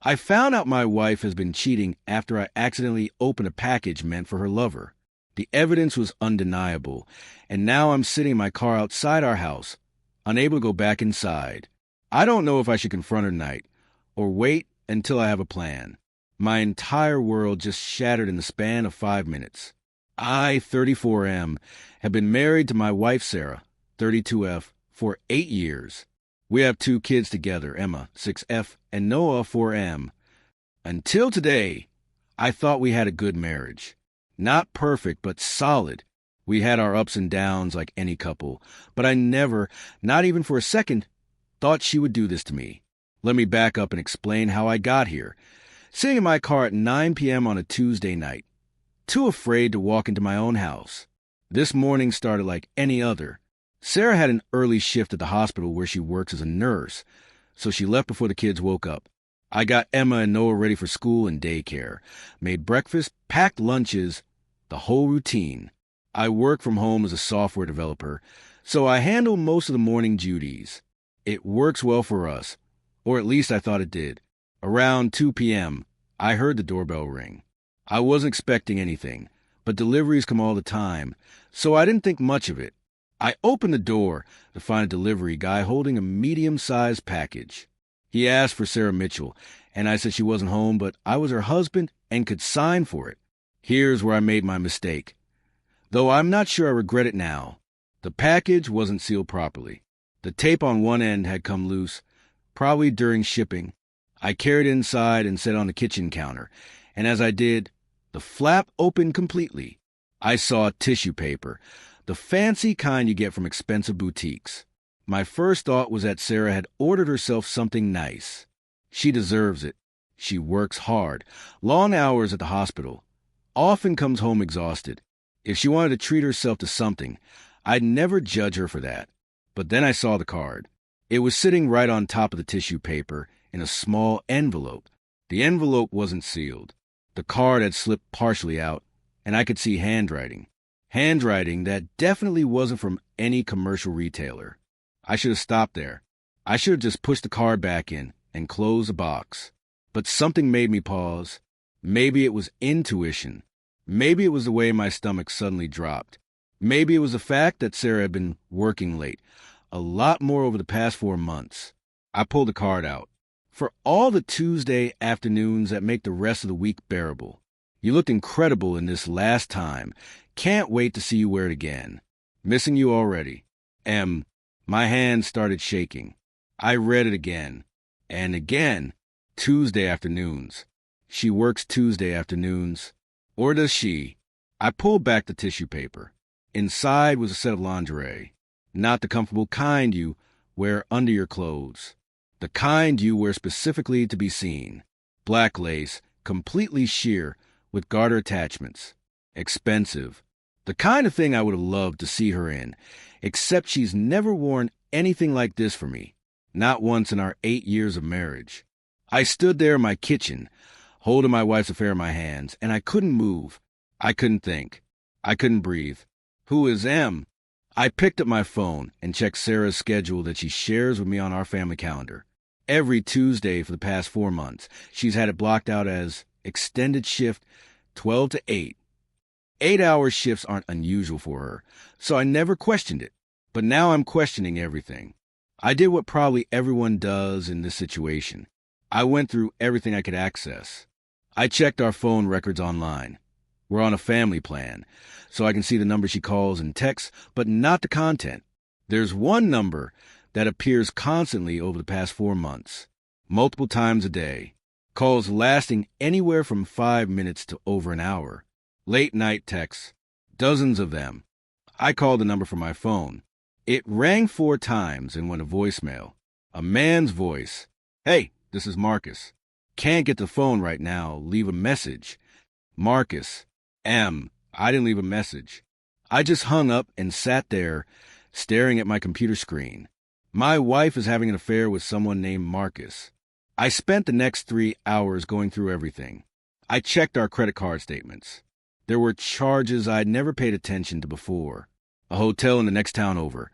I found out my wife has been cheating after I accidentally opened a package meant for her lover. The evidence was undeniable, and now I'm sitting in my car outside our house, unable to go back inside. I don't know if I should confront her tonight or wait until I have a plan. My entire world just shattered in the span of 5 minutes. I, 34M, have been married to my wife, Sarah, 32F, for 8 years. We have 2 kids together, Emma, 6F, and Noah, 4M. Until today, I thought we had a good marriage. Not perfect, but solid. We had our ups and downs like any couple, but I never, not even for a second, thought she would do this to me. Let me back up and explain how I got here. Sitting in my car at 9 p.m. on a Tuesday night, too afraid to walk into my own house. This morning started like any other. Sarah had an early shift at the hospital where she works as a nurse, so she left before the kids woke up. I got Emma and Noah ready for school and daycare, made breakfast, packed lunches, the whole routine. I work from home as a software developer, so I handle most of the morning duties. It works well for us, or at least I thought it did. Around 2 p.m., I heard the doorbell ring. I wasn't expecting anything, but deliveries come all the time, so I didn't think much of it. I opened the door to find a delivery guy holding a medium-sized package. He asked for Sarah Mitchell, and I said she wasn't home, but I was her husband and could sign for it. Here's where I made my mistake. Though I'm not sure I regret it now. The package wasn't sealed properly. The tape on one end had come loose, probably during shipping. I carried it inside and set it on the kitchen counter, and as I did, the flap opened completely. I saw tissue paper, the fancy kind you get from expensive boutiques. My first thought was that Sarah had ordered herself something nice. She deserves it. She works hard, long hours at the hospital, often comes home exhausted. If she wanted to treat herself to something, I'd never judge her for that. But then I saw the card. It was sitting right on top of the tissue paper in a small envelope. The envelope wasn't sealed. The card had slipped partially out, and I could see handwriting. Handwriting that definitely wasn't from any commercial retailer. I should have stopped there. I should have just pushed the card back in and closed the box. But something made me pause. Maybe it was intuition. Maybe it was the way my stomach suddenly dropped. Maybe it was the fact that Sarah had been working late, a lot more over the past 4 months. I pulled the card out. For all the Tuesday afternoons that make the rest of the week bearable. You looked incredible in this last time. Can't wait to see you wear it again. Missing you already. M. My hand started shaking. I read it again. And again. Tuesday afternoons. She works Tuesday afternoons. Or does she? I pulled back the tissue paper. Inside was a set of lingerie. Not the comfortable kind you wear under your clothes. The kind you wear specifically to be seen. Black lace, completely sheer, with garter attachments. Expensive. The kind of thing I would have loved to see her in, except she's never worn anything like this for me. Not once in our 8 years of marriage. I stood there in my kitchen, holding my wife's affair in my hands, and I couldn't move. I couldn't think. I couldn't breathe. Who is M? I picked up my phone and checked Sarah's schedule that she shares with me on our family calendar. Every Tuesday for the past 4 months, she's had it blocked out as extended shift 12 to 8. 8-hour shifts aren't unusual for her, so I never questioned it. But now I'm questioning everything. I did what probably everyone does in this situation. I went through everything I could access. I checked our phone records online. We're on a family plan, so I can see the number she calls and texts, but not the content. There's one number that appears constantly over the past 4 months, multiple times a day. Calls lasting anywhere from 5 minutes to over an hour. Late night texts, dozens of them. I called the number from my phone. It rang 4 times and went to voicemail. A man's voice. Hey, this is Marcus. Can't get the phone right now. Leave a message. Marcus. M. I didn't leave a message. I just hung up and sat there, staring at my computer screen. My wife is having an affair with someone named Marcus. I spent the next 3 hours going through everything. I checked our credit card statements. There were charges I'd never paid attention to before. A hotel in the next town over.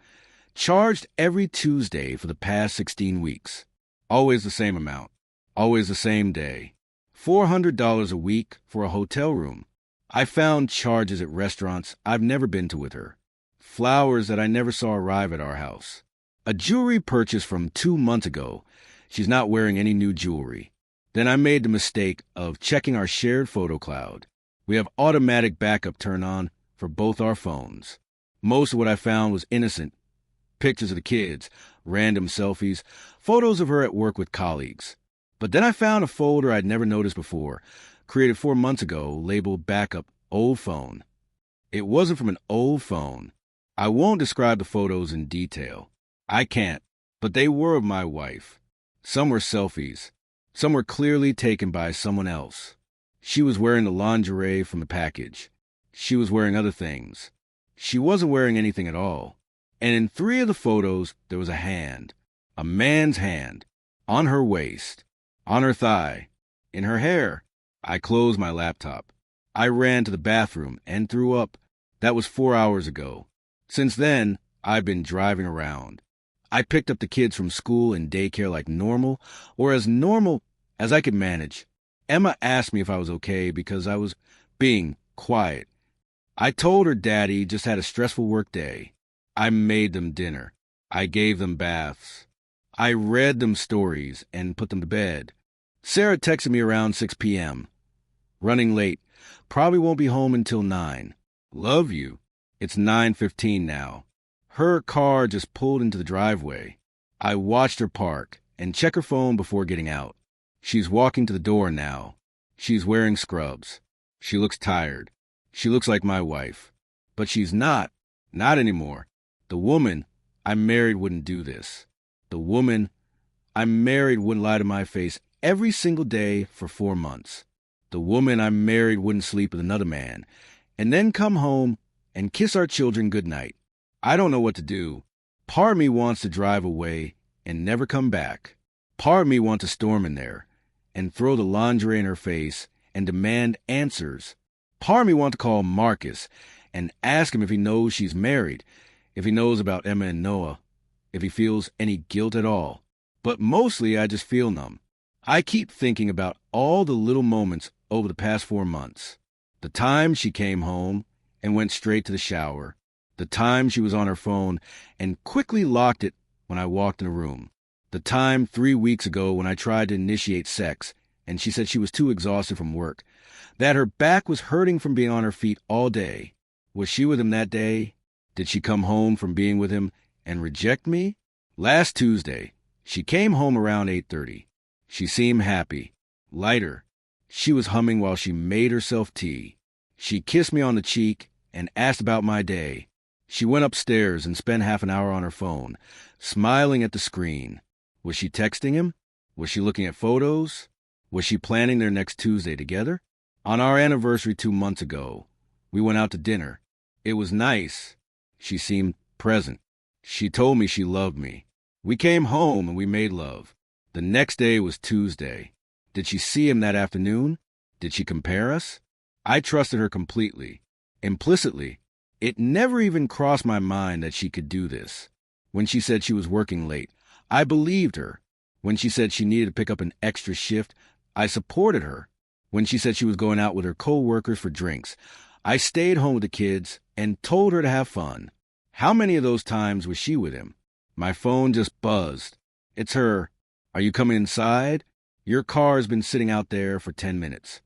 Charged every Tuesday for the past 16 weeks. Always the same amount. Always the same day. $400 a week for a hotel room. I found charges at restaurants I've never been to with her. Flowers that I never saw arrive at our house. A jewelry purchase from 2 months ago. She's not wearing any new jewelry. Then I made the mistake of checking our shared photo cloud. We have automatic backup turned on for both our phones. Most of what I found was innocent. Pictures of the kids, random selfies, photos of her at work with colleagues. But then I found a folder I'd never noticed before, created 4 months ago, labeled Backup Old Phone. It wasn't from an old phone. I won't describe the photos in detail. I can't, but they were of my wife. Some were selfies. Some were clearly taken by someone else. She was wearing the lingerie from the package. She was wearing other things. She wasn't wearing anything at all. And in 3 of the photos, there was a hand. A man's hand. On her waist. On her thigh. In her hair. I closed my laptop. I ran to the bathroom and threw up. That was 4 hours ago. Since then, I've been driving around. I picked up the kids from school and daycare like normal, or as normal as I could manage. Emma asked me if I was okay because I was being quiet. I told her Daddy just had a stressful work day. I made them dinner. I gave them baths. I read them stories and put them to bed. Sarah texted me around 6 p.m. Running late. Probably won't be home until 9. Love you. It's 9:15 now. Her car just pulled into the driveway. I watched her park and check her phone before getting out. She's walking to the door now. She's wearing scrubs. She looks tired. She looks like my wife. But she's not. Not anymore. The woman I married wouldn't do this. The woman I married wouldn't lie to my face every single day for 4 months. The woman I married wouldn't sleep with another man and then come home and kiss our children goodnight. I don't know what to do. Part of me wants to drive away and never come back. Part of me wants to storm in there and throw the lingerie in her face and demand answers. Part of me wants to call Marcus and ask him if he knows she's married, if he knows about Emma and Noah, if he feels any guilt at all. But mostly I just feel numb. I keep thinking about all the little moments over the past 4 months. The time she came home and went straight to the shower. The time she was on her phone and quickly locked it when I walked in the room. The time 3 weeks ago when I tried to initiate sex and she said she was too exhausted from work, that her back was hurting from being on her feet all day. Was she with him that day? Did she come home from being with him and reject me? Last Tuesday, she came home around 8:30. She seemed happy, lighter. She was humming while she made herself tea. She kissed me on the cheek and asked about my day. She went upstairs and spent half an hour on her phone, smiling at the screen. Was she texting him? Was she looking at photos? Was she planning their next Tuesday together? On our anniversary 2 months ago, we went out to dinner. It was nice. She seemed present. She told me she loved me. We came home and we made love. The next day was Tuesday. Did she see him that afternoon? Did she compare us? I trusted her completely. Implicitly. It never even crossed my mind that she could do this. When she said she was working late, I believed her. When she said she needed to pick up an extra shift, I supported her. When she said she was going out with her co-workers for drinks, I stayed home with the kids and told her to have fun. How many of those times was she with him? My phone just buzzed. It's her. Are you coming inside? Your car has been sitting out there for 10 minutes.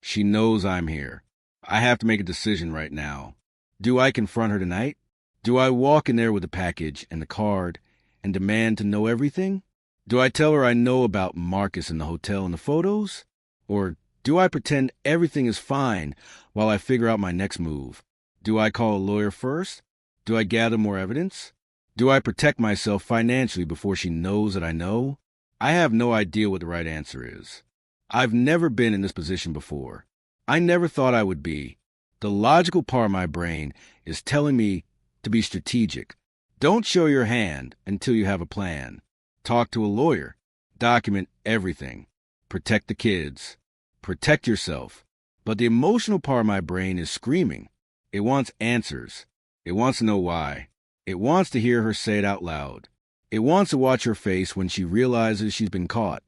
She knows I'm here. I have to make a decision right now. Do I confront her tonight? Do I walk in there with the package and the card and demand to know everything? Do I tell her I know about Marcus in the hotel and the photos? Or do I pretend everything is fine while I figure out my next move? Do I call a lawyer first? Do I gather more evidence? Do I protect myself financially before she knows that I know? I have no idea what the right answer is. I've never been in this position before. I never thought I would be. The logical part of my brain is telling me to be strategic. Don't show your hand until you have a plan. Talk to a lawyer. Document everything. Protect the kids. Protect yourself. But the emotional part of my brain is screaming. It wants answers. It wants to know why. It wants to hear her say it out loud. It wants to watch her face when she realizes she's been caught.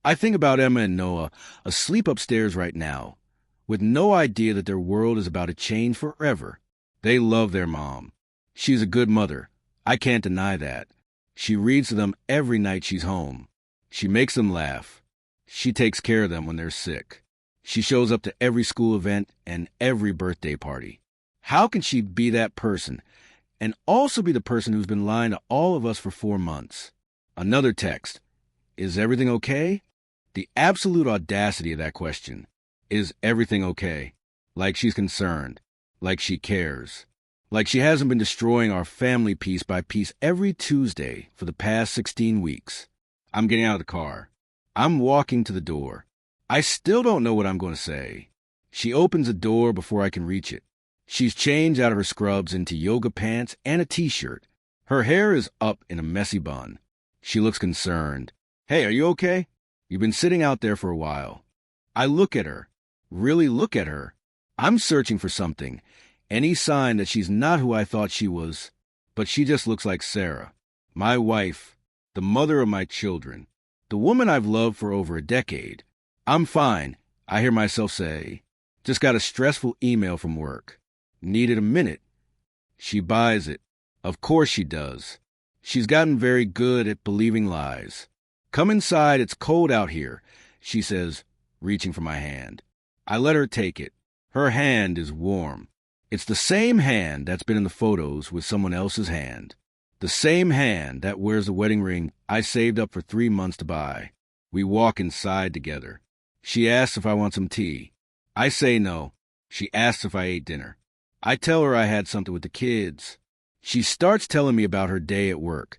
I think about Emma and Noah asleep upstairs right now, with no idea that their world is about to change forever. They love their mom. She's a good mother. I can't deny that. She reads to them every night she's home. She makes them laugh. She takes care of them when they're sick. She shows up to every school event and every birthday party. How can she be that person and also be the person who's been lying to all of us for 4 months? Another text. Is everything okay? The absolute audacity of that question. Is everything okay? Like she's concerned. Like she cares. Like she hasn't been destroying our family piece by piece every Tuesday for the past 16 weeks. I'm getting out of the car. I'm walking to the door. I still don't know what I'm going to say. She opens the door before I can reach it. She's changed out of her scrubs into yoga pants and a t-shirt. Her hair is up in a messy bun. She looks concerned. Hey, are you okay? You've been sitting out there for a while. I look at her. Really look at her. I'm searching for something. Any sign that she's not who I thought she was. But she just looks like Sarah. My wife. The mother of my children. The woman I've loved for over a decade. I'm fine, I hear myself say. Just got a stressful email from work. Needed a minute. She buys it. Of course she does. She's gotten very good at believing lies. Come inside, it's cold out here, she says, reaching for my hand. I let her take it. Her hand is warm. It's the same hand that's been in the photos with someone else's hand. The same hand that wears the wedding ring I saved up for 3 months to buy. We walk inside together. She asks if I want some tea. I say no. She asks if I ate dinner. I tell her I had something with the kids. She starts telling me about her day at work,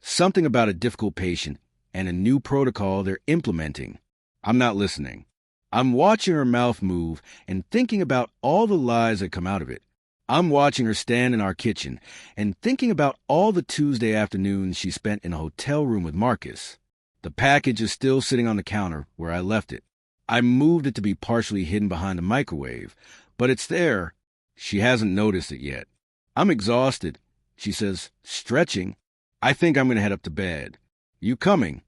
something about a difficult patient and a new protocol they're implementing. I'm not listening. I'm watching her mouth move and thinking about all the lies that come out of it. I'm watching her stand in our kitchen and thinking about all the Tuesday afternoons she spent in a hotel room with Marcus. The package is still sitting on the counter where I left it. I moved it to be partially hidden behind a microwave, but it's there. She hasn't noticed it yet. I'm exhausted, she says, stretching. I think I'm going to head up to bed. You coming?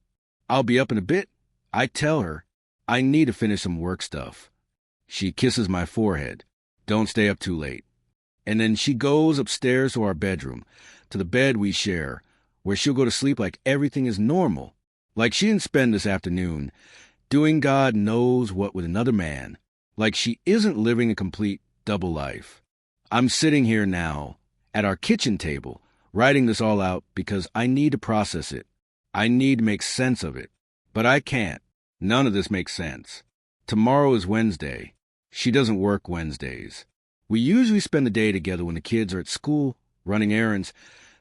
I'll be up in a bit. I tell her. I need to finish some work stuff. She kisses my forehead. Don't stay up too late. And then she goes upstairs to our bedroom, to the bed we share, where she'll go to sleep like everything is normal, like she didn't spend this afternoon doing God knows what with another man, like she isn't living a complete double life. I'm sitting here now, at our kitchen table, writing this all out because I need to process it. I need to make sense of it. But I can't. None of this makes sense. Tomorrow is Wednesday. She doesn't work Wednesdays. We usually spend the day together when the kids are at school, running errands,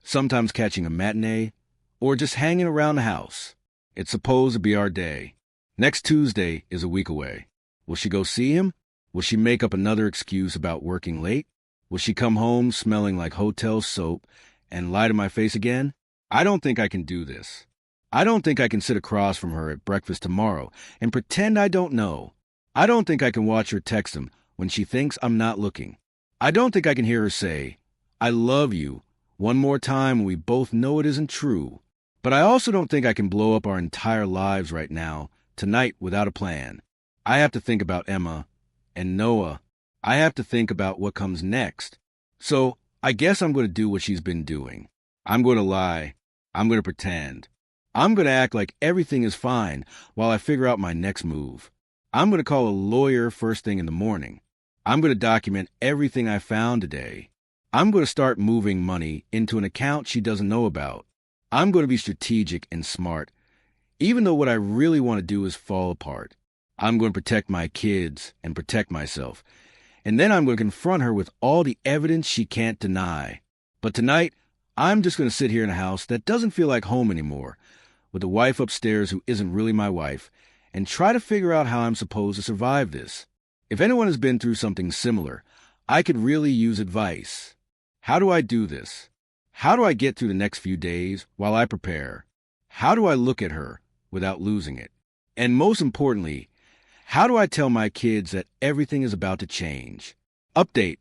sometimes catching a matinee, or just hanging around the house. It's supposed to be our day. Next Tuesday is a week away. Will she go see him? Will she make up another excuse about working late? Will she come home smelling like hotel soap and lie to my face again? I don't think I can do this. I don't think I can sit across from her at breakfast tomorrow and pretend I don't know. I don't think I can watch her text him when she thinks I'm not looking. I don't think I can hear her say, I love you, one more time when we both know it isn't true. But I also don't think I can blow up our entire lives right now, tonight, without a plan. I have to think about Emma and Noah. I have to think about what comes next. So I guess I'm going to do what she's been doing. I'm going to lie. I'm going to pretend. I'm going to act like everything is fine while I figure out my next move. I'm going to call a lawyer first thing in the morning. I'm going to document everything I found today. I'm going to start moving money into an account she doesn't know about. I'm going to be strategic and smart, even though what I really want to do is fall apart. I'm going to protect my kids and protect myself. And then I'm going to confront her with all the evidence she can't deny. But tonight, I'm just going to sit here in a house that doesn't feel like home anymore, with a wife upstairs who isn't really my wife, and try to figure out how I'm supposed to survive this. If anyone has been through something similar, I could really use advice. How do I do this? How do I get through the next few days while I prepare? How do I look at her without losing it? And most importantly, how do I tell my kids that everything is about to change? Update.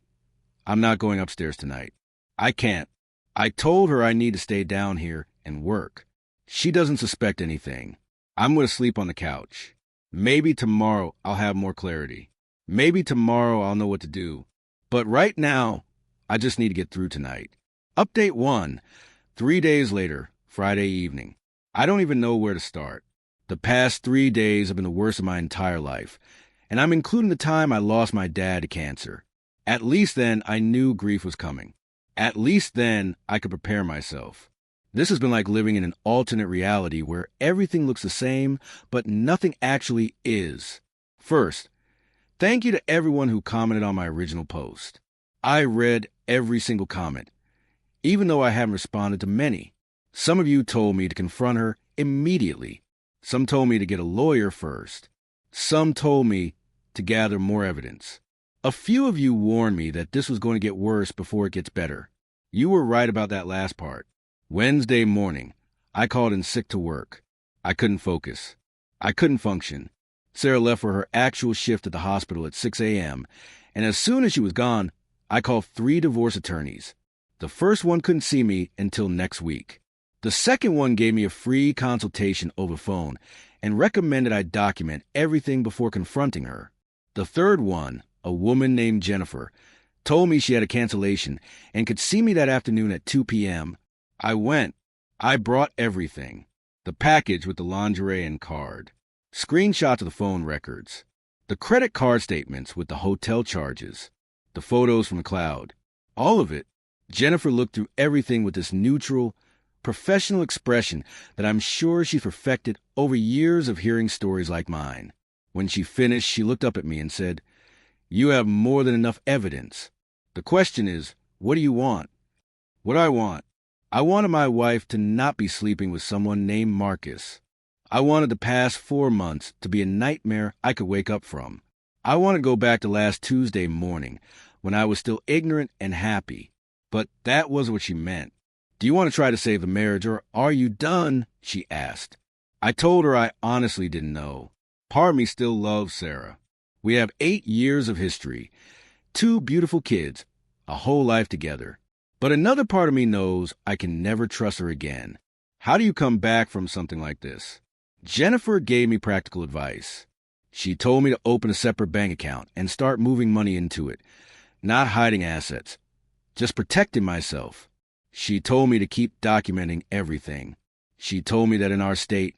I'm not going upstairs tonight. I can't. I told her I need to stay down here and work. She doesn't suspect anything. I'm going to sleep on the couch. Maybe tomorrow I'll have more clarity. Maybe tomorrow I'll know what to do. But right now, I just need to get through tonight. Update 1. 3 days later, Friday evening. I don't even know where to start. The past 3 days have been the worst of my entire life, and I'm including the time I lost my dad to cancer. At least then I knew grief was coming. At least then I could prepare myself. This has been like living in an alternate reality where everything looks the same, but nothing actually is. First, thank you to everyone who commented on my original post. I read every single comment, even though I haven't responded to many. Some of you told me to confront her immediately. Some told me to get a lawyer first. Some told me to gather more evidence. A few of you warned me that this was going to get worse before it gets better. You were right about that last part. Wednesday morning, I called in sick to work. I couldn't focus. I couldn't function. Sarah left for her actual shift at the hospital at 6 a.m., and as soon as she was gone, I called 3 divorce attorneys. The first one couldn't see me until next week. The second one gave me a free consultation over phone and recommended I document everything before confronting her. The third one, a woman named Jennifer, told me she had a cancellation and could see me that afternoon at 2 p.m. I went. I brought everything. The package with the lingerie and card. Screenshots of the phone records. The credit card statements with the hotel charges. The photos from the cloud. All of it. Jennifer looked through everything with this neutral, professional expression that I'm sure she perfected over years of hearing stories like mine. When she finished, she looked up at me and said, "You have more than enough evidence. The question is, what do you want?" What I want? I wanted my wife to not be sleeping with someone named Marcus. I wanted the past 4 months to be a nightmare I could wake up from. I wanted to go back to last Tuesday morning when I was still ignorant and happy. But that wasn't what she meant. "Do you want to try to save the marriage, or are you done?" she asked. I told her I honestly didn't know. Part of me still loves Sarah. We have 8 years of history, 2 beautiful kids, a whole life together. But another part of me knows I can never trust her again. How do you come back from something like this? Jennifer gave me practical advice. She told me to open a separate bank account and start moving money into it, not hiding assets, just protecting myself. She told me to keep documenting everything. She told me that in our state,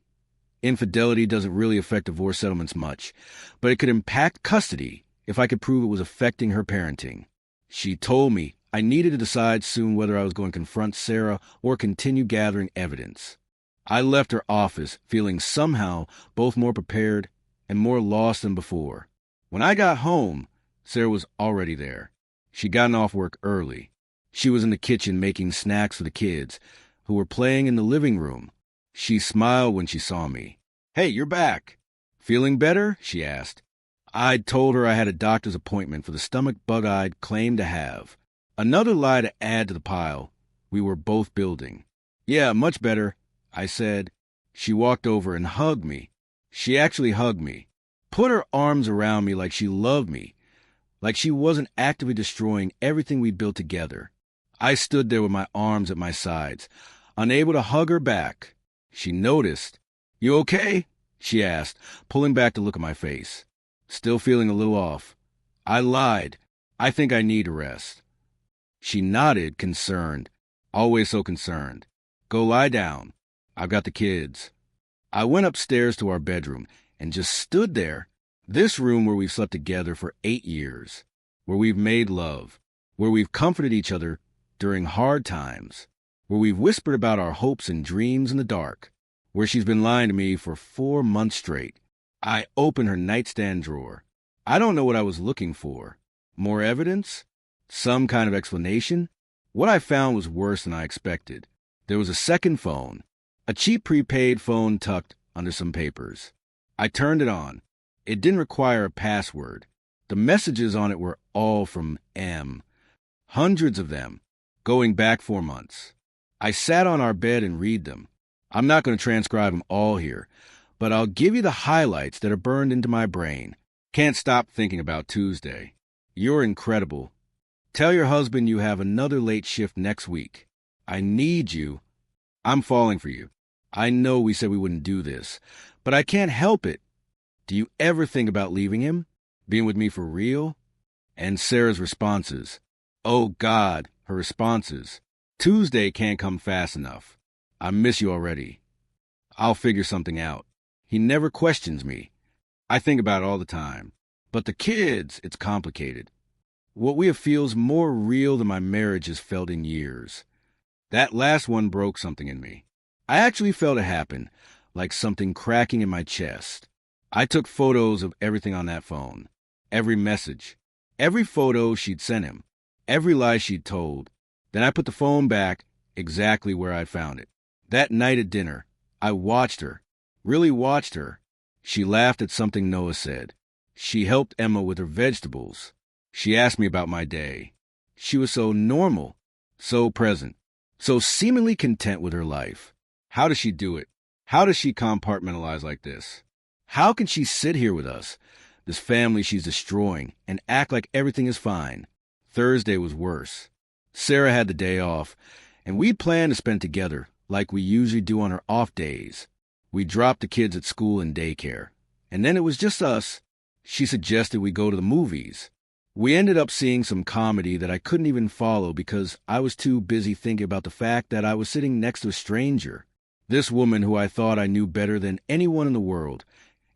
infidelity doesn't really affect divorce settlements much, but it could impact custody if I could prove it was affecting her parenting. She told me I needed to decide soon whether I was going to confront Sarah or continue gathering evidence. I left her office feeling somehow both more prepared and more lost than before. When I got home, Sarah was already there. She'd gotten off work early. She was in the kitchen making snacks for the kids, who were playing in the living room. She smiled when she saw me. "Hey, you're back. Feeling better?" she asked. I'd told her I had a doctor's appointment for the stomach bug I'd claimed to have. Another lie to add to the pile. We were both building. "Yeah, much better," I said. She walked over and hugged me. She actually hugged me, put her arms around me like she loved me, like she wasn't actively destroying everything we built together. I stood there with my arms at my sides, unable to hug her back. She noticed. "You okay?" she asked, pulling back to look at my face. Still feeling a little off. I lied. "I think I need a rest." She nodded, concerned. Always so concerned. "Go lie down. I've got the kids." I went upstairs to our bedroom and just stood there. This room where we've slept together for 8 years. Where we've made love. Where we've comforted each other during hard times. Where we've whispered about our hopes and dreams in the dark. Where she's been lying to me for 4 months straight. I opened her nightstand drawer. I don't know what I was looking for. More evidence? Some kind of explanation? What I found was worse than I expected. There was a second phone. A cheap prepaid phone tucked under some papers. I turned it on. It didn't require a password. The messages on it were all from M. Hundreds of them, going back 4 months. I sat on our bed and read them. I'm not going to transcribe them all here, but I'll give you the highlights that are burned into my brain. Can't stop thinking about Tuesday. "You're incredible. Tell your husband you have another late shift next week. I need you. I'm falling for you. I know we said we wouldn't do this, but I can't help it. Do you ever think about leaving him? Being with me for real? And Sarah's responses. Oh, God, her responses. Tuesday can't come fast enough. I miss you already. I'll figure something out. He never questions me. I think about it all the time. But the kids, it's complicated. What we have feels more real than my marriage has felt in years. That last one broke something in me. I actually felt it happen, like something cracking in my chest. I took photos of everything on that phone. Every message. Every photo she'd sent him. Every lie she'd told. Then I put the phone back exactly where I found it. That night at dinner, I watched her. Really watched her. She laughed at something Noah said. She helped Emma with her vegetables. She asked me about my day. She was so normal, so present, so seemingly content with her life. How does she do it? How does she compartmentalize like this? How can she sit here with us, this family she's destroying, and act like everything is fine? Thursday was worse. Sarah had the day off, and we planned to spend together like we usually do on our off days. We dropped the kids at school and daycare, and then it was just us. She suggested we go to the movies. We ended up seeing some comedy that I couldn't even follow because I was too busy thinking about the fact that I was sitting next to a stranger. This woman who I thought I knew better than anyone in the world,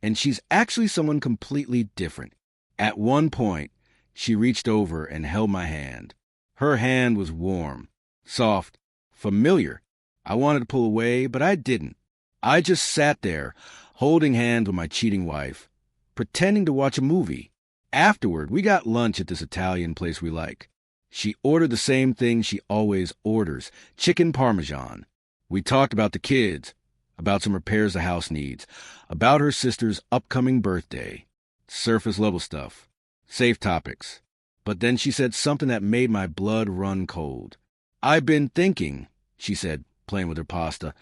and she's actually someone completely different. At one point, she reached over and held my hand. Her hand was warm, soft, familiar. I wanted to pull away, but I didn't. I just sat there, holding hands with my cheating wife, pretending to watch a movie. Afterward, we got lunch at this Italian place we like. She ordered the same thing she always orders, chicken parmesan. We talked about the kids, about some repairs the house needs, about her sister's upcoming birthday. Surface level stuff. Safe topics. But then she said something that made my blood run cold. I've been thinking, she said, playing with her pasta,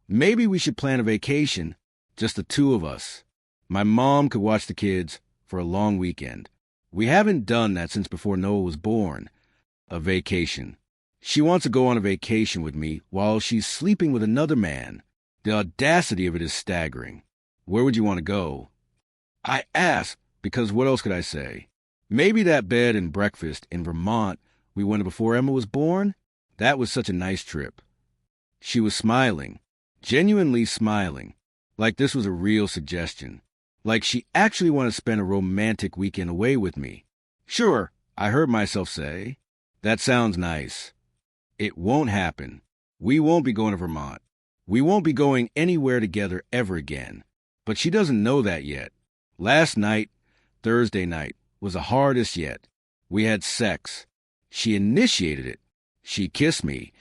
maybe we should plan a vacation, just the two of us. My mom could watch the kids for a long weekend. We haven't done that since before Noah was born. A vacation. She wants to go on a vacation with me while she's sleeping with another man. The audacity of it is staggering. Where would you want to go? I asked because what else could I say? Maybe that bed and breakfast in Vermont we went to before Emma was born? That was such a nice trip. She was smiling, genuinely smiling, like this was a real suggestion. Like she actually wanted to spend a romantic weekend away with me. Sure, I heard myself say, that sounds nice. It won't happen. We won't be going to Vermont. We won't be going anywhere together ever again. But she doesn't know that yet. Last night, Thursday night, was the hardest yet. We had sex. She initiated it. She kissed me,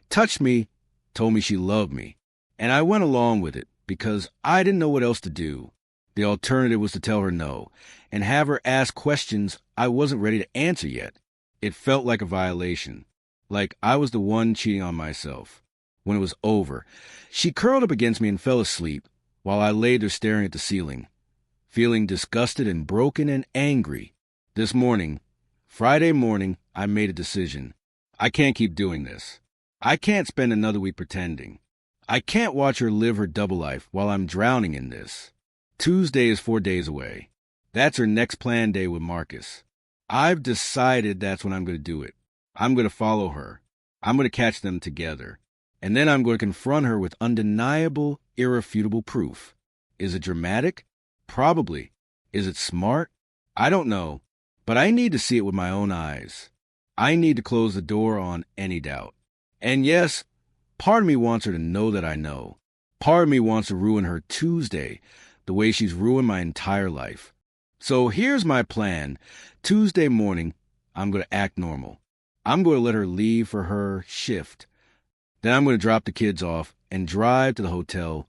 touched me, told me she loved me. And I went along with it because I didn't know what else to do. The alternative was to tell her no and have her ask questions I wasn't ready to answer yet. It felt like a violation, like I was the one cheating on myself. When it was over, she curled up against me and fell asleep while I lay there staring at the ceiling, feeling disgusted and broken and angry. This morning, Friday morning, I made a decision. I can't keep doing this. I can't spend another week pretending. I can't watch her live her double life while I'm drowning in this. Tuesday is 4 days away. That's her next planned day with Marcus. I've decided that's when I'm going to do it. I'm going to follow her. I'm going to catch them together. And then I'm going to confront her with undeniable, irrefutable proof. Is it dramatic? Probably. Is it smart? I don't know. But I need to see it with my own eyes. I need to close the door on any doubt. And yes, part of me wants her to know that I know. Part of me wants to ruin her Tuesday the way she's ruined my entire life. So here's my plan. Tuesday morning, I'm going to act normal. I'm going to let her leave for her shift. Then I'm going to drop the kids off and drive to the hotel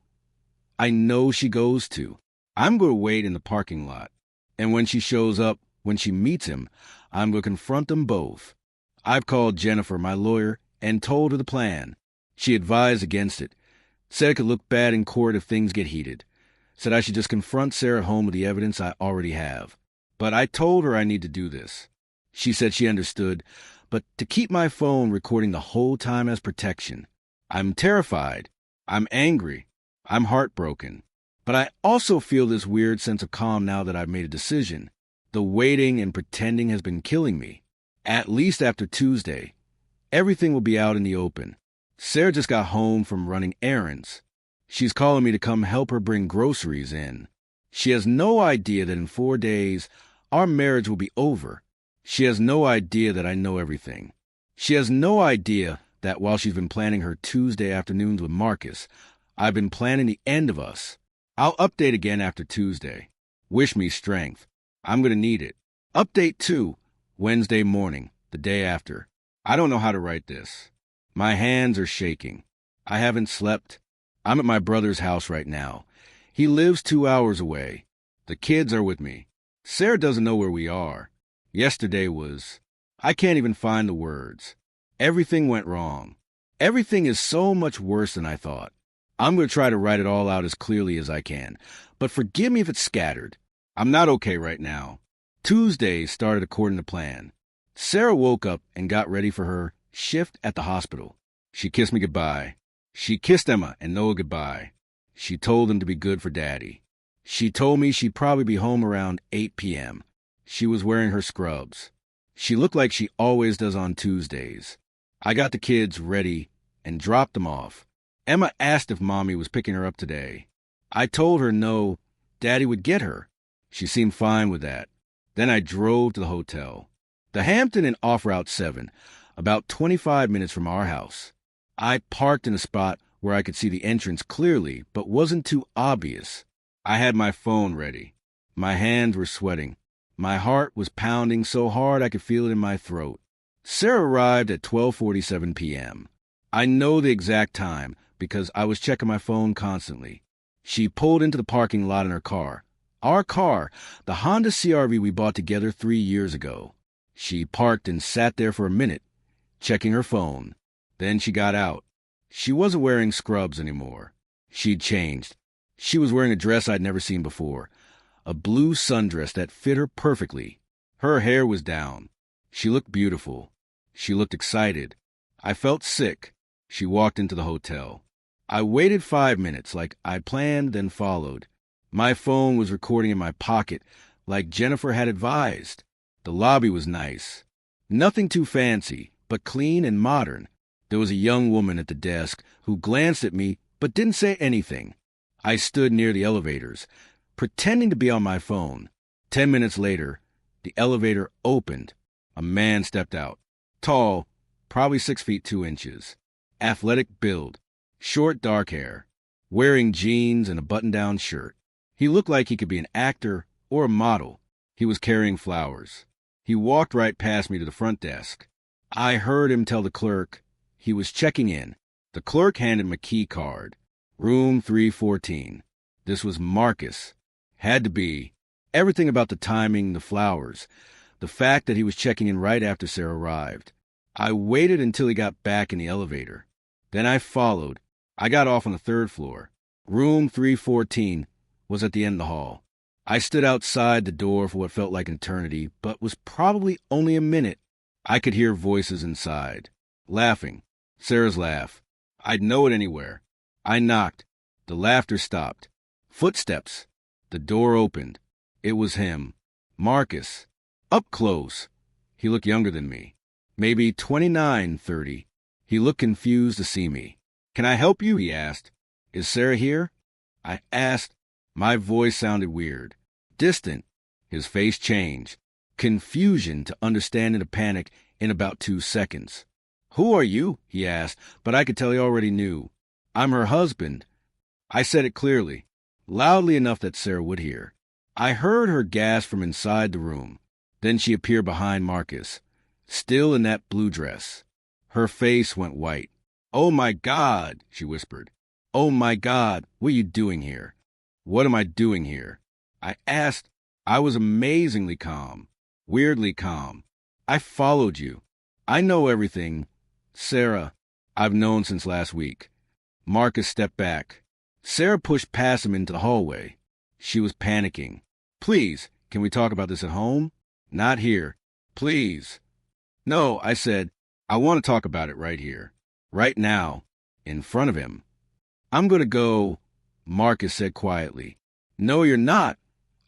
I know she goes to. I'm going to wait in the parking lot. And when she shows up, when she meets him, I'm going to confront them both. I've called Jennifer, my lawyer, and told her the plan. She advised against it. Said it could look bad in court if things get heated. Said I should just confront Sarah at home with the evidence I already have. But I told her I need to do this. She said she understood, but to keep my phone recording the whole time as protection. I'm terrified. I'm angry. I'm heartbroken. But I also feel this weird sense of calm now that I've made a decision. The waiting and pretending has been killing me. At least after Tuesday, everything will be out in the open. Sarah just got home from running errands. She's calling me to come help her bring groceries in. She has no idea that in 4 days, our marriage will be over. She has no idea that I know everything. She has no idea that while she's been planning her Tuesday afternoons with Marcus, I've been planning the end of us. I'll update again after Tuesday. Wish me strength. I'm going to need it. Update 2, Wednesday morning, the day after. I don't know how to write this. My hands are shaking. I haven't slept. I'm at my brother's house right now. He lives 2 hours away. The kids are with me. Sarah doesn't know where we are. Yesterday was... I can't even find the words. Everything went wrong. Everything is so much worse than I thought. I'm going to try to write it all out as clearly as I can, but forgive me if it's scattered. I'm not okay right now. Tuesday started according to plan. Sarah woke up and got ready for her shift at the hospital. She kissed me goodbye. She kissed Emma and Noah goodbye. She told them to be good for Daddy. She told me she'd probably be home around 8 p.m. She was wearing her scrubs. She looked like she always does on Tuesdays. I got the kids ready and dropped them off. Emma asked if Mommy was picking her up today. I told her no, Daddy would get her. She seemed fine with that. Then I drove to the hotel. The Hampton in Off Route 7, about 25 minutes from our house. I parked in a spot where I could see the entrance clearly, but wasn't too obvious. I had my phone ready. My hands were sweating. My heart was pounding so hard I could feel it in my throat. Sarah arrived at 12:47 p.m. I know the exact time because I was checking my phone constantly. She pulled into the parking lot in her car. Our car, the Honda CR-V we bought together 3 years ago. She parked and sat there for a minute, checking her phone. Then she got out. She wasn't wearing scrubs anymore. She'd changed. She was wearing a dress I'd never seen before, a blue sundress that fit her perfectly. Her hair was down. She looked beautiful. She looked excited. I felt sick. She walked into the hotel. I waited 5 minutes like I planned, then followed. My phone was recording in my pocket like Jennifer had advised. The lobby was nice. Nothing too fancy, but clean and modern. There was a young woman at the desk who glanced at me but didn't say anything. I stood near the elevators, pretending to be on my phone. 10 minutes later, the elevator opened. A man stepped out. Tall, probably 6 feet 2 inches. Athletic build. Short dark hair. Wearing jeans and a button-down shirt. He looked like he could be an actor or a model. He was carrying flowers. He walked right past me to the front desk. I heard him tell the clerk he was checking in. The clerk handed him a key card. Room 314. This was Marcus. Had to be. Everything about the timing, the flowers, the fact that he was checking in right after Sarah arrived. I waited until he got back in the elevator. Then I followed. I got off on the 3rd floor. Room 314 was at the end of the hall. I stood outside the door for what felt like an eternity, but was probably only a minute. I could hear voices inside. Laughing. Sarah's laugh. I'd know it anywhere. I knocked. The laughter stopped. Footsteps. The door opened. It was him. Marcus. Up close. He looked younger than me. Maybe 29, 30. He looked confused to see me. "Can I help you?" he asked. "Is Sarah here?" I asked. My voice sounded weird. Distant. His face changed. Confusion to understanding to panic in about 2 seconds. "Who are you?" he asked, but I could tell he already knew. "I'm her husband." I said it clearly, loudly enough that Sarah would hear. I heard her gasp from inside the room. Then she appeared behind Marcus, still in that blue dress. Her face went white. "Oh, my God," she whispered. "Oh, my God, what are you doing here?" "What am I doing here?" I asked. I was amazingly calm, weirdly calm. "I followed you. I know everything. Sarah, I've known since last week." Marcus stepped back. Sarah pushed past him into the hallway. She was panicking. "Please, can we talk about this at home?" "Not here. Please." "No," I said. "I want to talk about it right here. Right now. In front of him. I'm going to go." Marcus said quietly. No, you're not,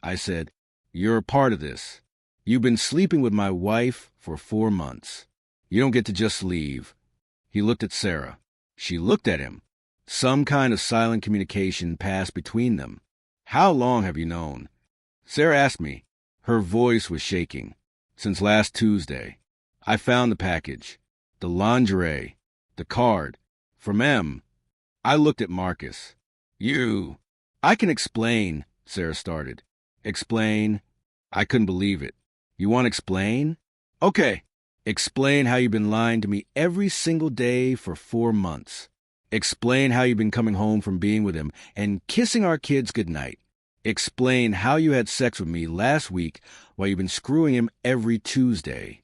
I said. You're a part of this. You've been sleeping with my wife for 4 months. You don't get to just leave. He looked at Sarah. She looked at him. Some kind of silent communication passed between them. How long have you known? Sarah asked me. Her voice was shaking. Since last Tuesday. I found the package. The lingerie. The card. From M. I looked at Marcus. You. I can explain, Sarah started. Explain? I couldn't believe it. You want to explain? Okay. Explain how you've been lying to me every single day for 4 months. Explain how you've been coming home from being with him and kissing our kids goodnight. Explain how you had sex with me last week while you've been screwing him every Tuesday.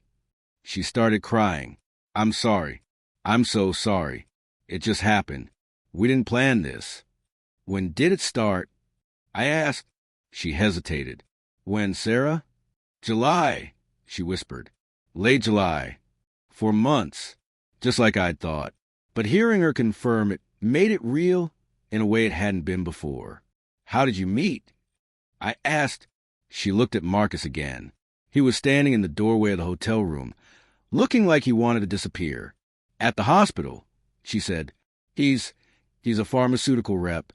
She started crying. I'm sorry. I'm so sorry. It just happened. We didn't plan this. When did it start? I asked. She hesitated. When, Sarah? July, she whispered. Late July. For months. Just like I'd thought. But hearing her confirm it made it real in a way it hadn't been before. How did you meet? I asked. She looked at Marcus again. He was standing in the doorway of the hotel room, looking like he wanted to disappear. At the hospital, she said. He's a pharmaceutical rep.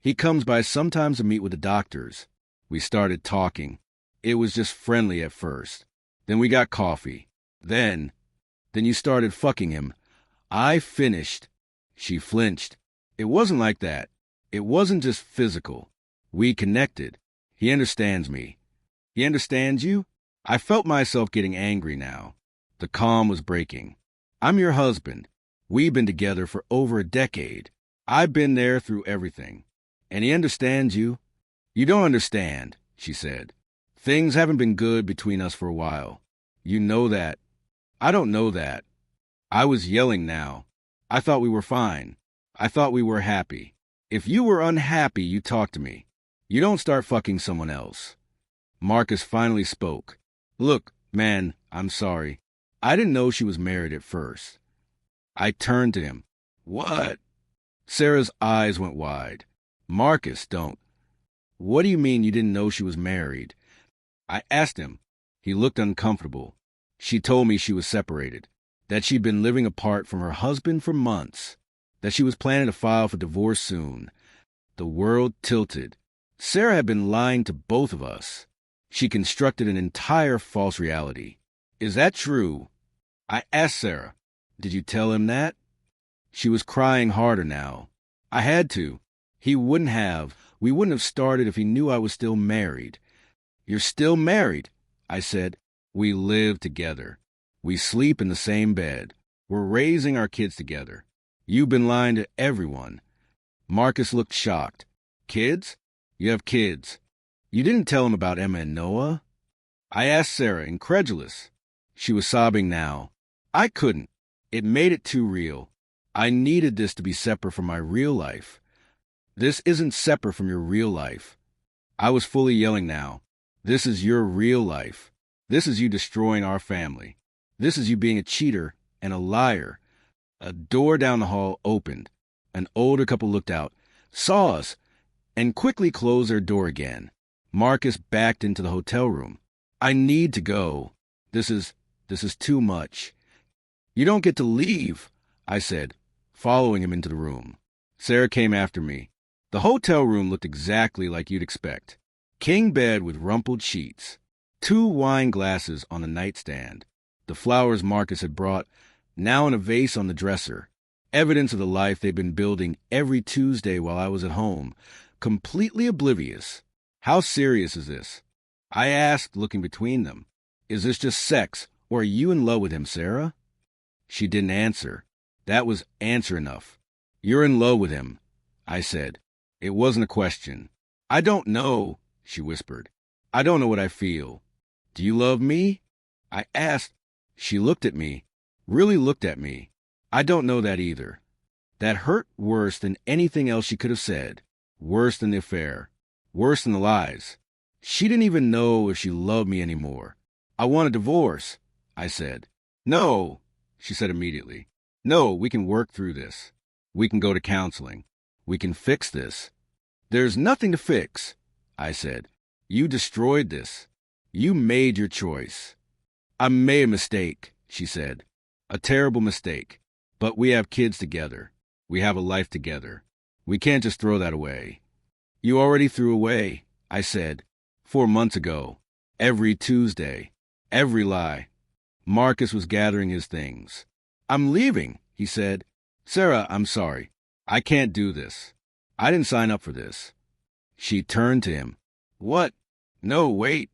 He comes by sometimes to meet with the doctors. We started talking. It was just friendly at first. Then we got coffee. Then you started fucking him. I finished. She flinched. It wasn't like that. It wasn't just physical. We connected. He understands me. He understands you? I felt myself getting angry now. The calm was breaking. I'm your husband. We've been together for over a decade. I've been there through everything. And he understands you. You don't understand, she said. Things haven't been good between us for a while. You know that. I don't know that. I was yelling now. I thought we were fine. I thought we were happy. If you were unhappy, you talk to me. You don't start fucking someone else. Marcus finally spoke. Look, man, I'm sorry. I didn't know she was married at first. I turned to him. What? Sarah's eyes went wide. Marcus, don't. What do you mean you didn't know she was married? I asked him. He looked uncomfortable. She told me she was separated, that she'd been living apart from her husband for months, that she was planning to file for divorce soon. The world tilted. Sarah had been lying to both of us. She constructed an entire false reality. Is that true? I asked Sarah. Did you tell him that? She was crying harder now. I had to. He wouldn't have. We wouldn't have started if he knew I was still married. You're still married, I said. We live together. We sleep in the same bed. We're raising our kids together. You've been lying to everyone. Marcus looked shocked. Kids? You have kids. You didn't tell him about Emma and Noah? I asked Sarah, incredulous. She was sobbing now. I couldn't. It made it too real. I needed this to be separate from my real life. This isn't separate from your real life. I was fully yelling now. This is your real life. This is you destroying our family. This is you being a cheater and a liar. A door down the hall opened. An older couple looked out, saw us, and quickly closed their door again. Marcus backed into the hotel room. I need to go. This is too much. You don't get to leave, I said, following him into the room. Sarah came after me. The hotel room looked exactly like you'd expect. King bed with rumpled sheets. 2 wine glasses on the nightstand. The flowers Marcus had brought, now in a vase on the dresser. Evidence of the life they'd been building every Tuesday while I was at home. Completely oblivious. How serious is this? I asked, looking between them. Is this just sex, or are you in love with him, Sarah? She didn't answer. That was answer enough. You're in love with him, I said. It wasn't a question. I don't know, she whispered. I don't know what I feel. Do you love me? I asked. She looked at me, really looked at me. I don't know that either. That hurt worse than anything else she could have said. Worse than the affair. Worse than the lies. She didn't even know if she loved me anymore. I want a divorce, I said. No, she said immediately. No, we can work through this. We can go to counseling. We can fix this. There's nothing to fix, I said. You destroyed this. You made your choice. I made a mistake, she said. A terrible mistake. But we have kids together. We have a life together. We can't just throw that away. You already threw away, I said, 4 months ago. Every Tuesday. Every lie. Marcus was gathering his things. I'm leaving, he said. Sarah, I'm sorry. I can't do this. I didn't sign up for this. She turned to him. What? No, wait.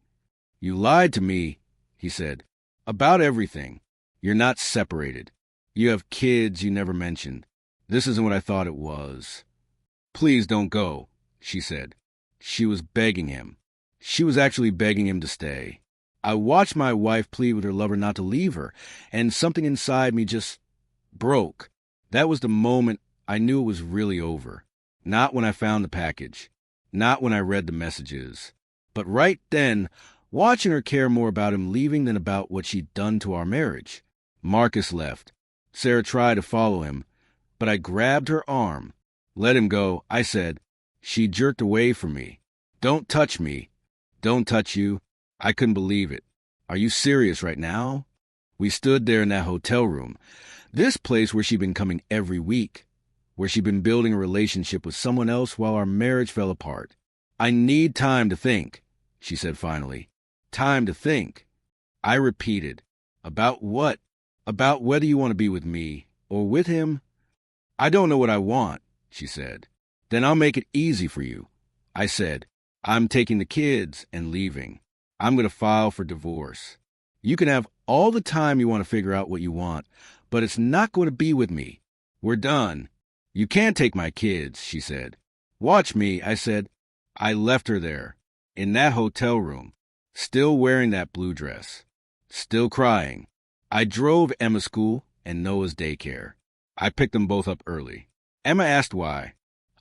You lied to me, he said. About everything. You're not separated. You have kids you never mentioned. This isn't what I thought it was. Please don't go, she said. She was begging him. She was actually begging him to stay. I watched my wife plead with her lover not to leave her, and something inside me just broke. That was the moment I knew it was really over. Not when I found the package. Not when I read the messages. But right then, watching her care more about him leaving than about what she'd done to our marriage. Marcus left. Sarah tried to follow him, but I grabbed her arm. Let him go, I said. She jerked away from me. Don't touch me. Don't touch you. I couldn't believe it. Are you serious right now? We stood there in that hotel room. This place where she'd been coming every week. Where she'd been building a relationship with someone else while our marriage fell apart. I need time to think, she said finally. Time to think. I repeated. About what? About whether you want to be with me or with him? I don't know what I want, she said. Then I'll make it easy for you. I said, I'm taking the kids and leaving. I'm going to file for divorce. You can have all the time you want to figure out what you want, but it's not going to be with me. We're done. You can't take my kids, she said. Watch me, I said. I left her there, in that hotel room, still wearing that blue dress, still crying. I drove Emma's school and Noah's daycare. I picked them both up early. Emma asked why.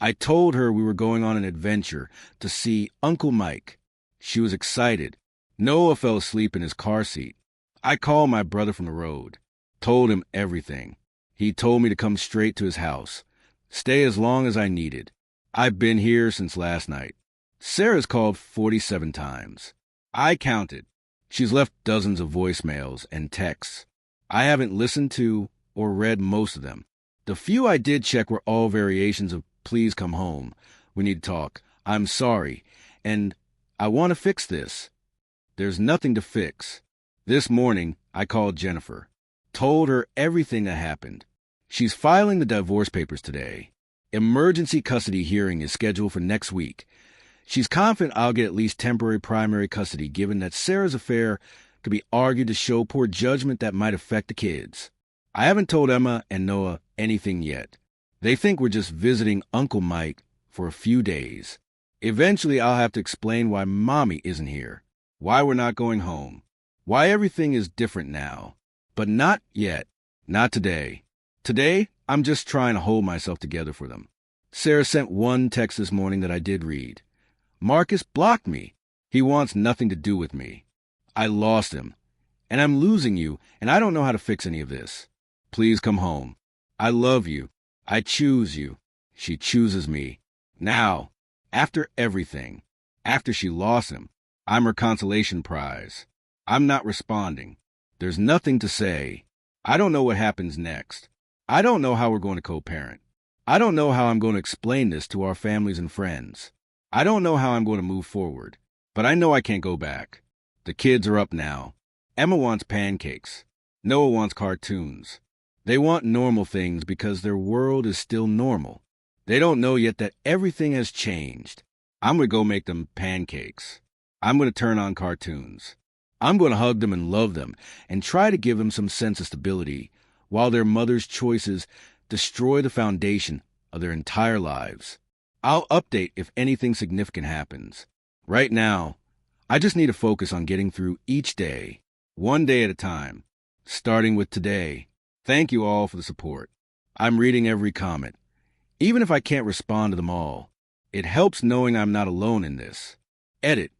I told her we were going on an adventure to see Uncle Mike. She was excited. Noah fell asleep in his car seat. I called my brother from the road, told him everything. He told me to come straight to his house, stay as long as I needed. I've been here since last night. Sarah's called 47 times. I counted. She's left dozens of voicemails and texts. I haven't listened to or read most of them. The few I did check were all variations of please come home. We need to talk. I'm sorry. And I want to fix this. There's nothing to fix. This morning, I called Jennifer. Told her everything that happened. She's filing the divorce papers today. Emergency custody hearing is scheduled for next week. She's confident I'll get at least temporary primary custody, given that Sarah's affair could be argued to show poor judgment that might affect the kids. I haven't told Emma and Noah anything yet. They think we're just visiting Uncle Mike for a few days. Eventually, I'll have to explain why Mommy isn't here, why we're not going home, why everything is different now. But not yet. Not today. Today, I'm just trying to hold myself together for them. Sarah sent one text this morning that I did read. Marcus blocked me. He wants nothing to do with me. I lost him. And I'm losing you, and I don't know how to fix any of this. Please come home. I love you. I choose you. She chooses me. Now, after everything, after she lost him, I'm her consolation prize. I'm not responding. There's nothing to say. I don't know what happens next. I don't know how we're going to co-parent. I don't know how I'm going to explain this to our families and friends. I don't know how I'm going to move forward. But I know I can't go back. The kids are up now. Emma wants pancakes. Noah wants cartoons. They want normal things because their world is still normal. They don't know yet that everything has changed. I'm going to go make them pancakes. I'm going to turn on cartoons. I'm going to hug them and love them and try to give them some sense of stability while their mother's choices destroy the foundation of their entire lives. I'll update if anything significant happens. Right now, I just need to focus on getting through each day, one day at a time, starting with today. Thank you all for the support. I'm reading every comment, even if I can't respond to them all. It helps knowing I'm not alone in this. Edit.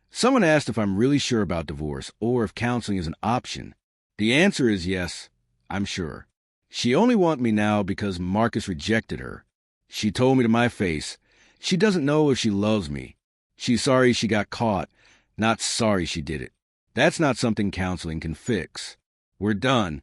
Someone asked if I'm really sure about divorce or if counseling is an option. The answer is yes, I'm sure. She only wants me now because Marcus rejected her. She told me to my face She doesn't know if she loves me. She's sorry she got caught, not sorry she did it. That's not something counseling can fix. We're done.